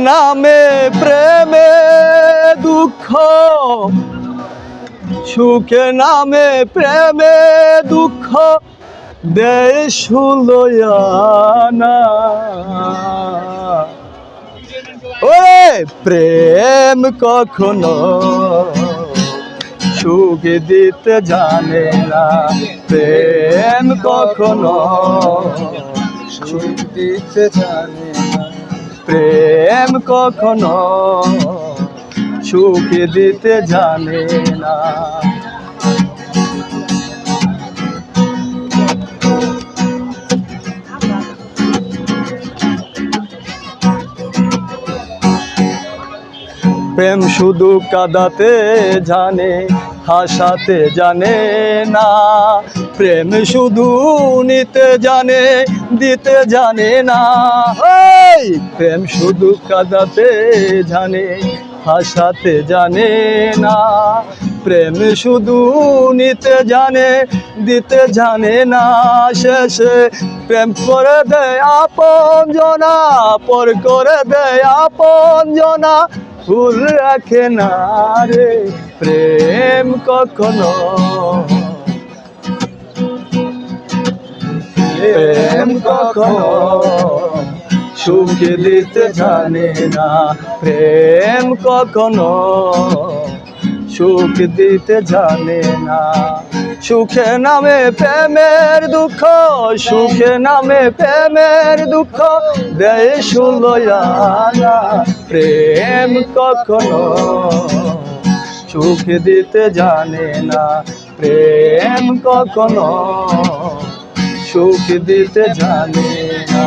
নামে প্রেমে দুঃখ, সুখে নামে প্রেমে দুঃখ দেয় সুলয়ানা। ওরে প্রেম কখনো সুখ দিতে জানে না, প্রেম কখনো সুখ দিতে জানে না, প্রেম কখনো সুখ দিতে জানে না। প্রেম শুধু কাঁদাতে জানে, হাসাতে জানে না। প্রেম শুধু নিতে জানে, দিতে জানে না। এই প্রেম শুধু কাঁদাতে জানে, হাসাতে জানে না। প্রেম শুধু নিতে জানে, দিতে জানে না। শেষে প্রেম করে দেয় আপন জনা, পর করে দেয় আপন জনা। ভুল রাখে না রে প্রেম কখনো, প্রেম কখনো সুখ দিতে জানে না, প্রেম কখনো সুখ দিতে জানে না। সুখে নামে প্রেমের দুঃখ, সুখে নামে প্রেমের দুঃখ দেয় সুলয়ানা। প্রেম কখনো সুখ দিতে জানে না, প্রেম কখনো সুখ দিতে জানে না।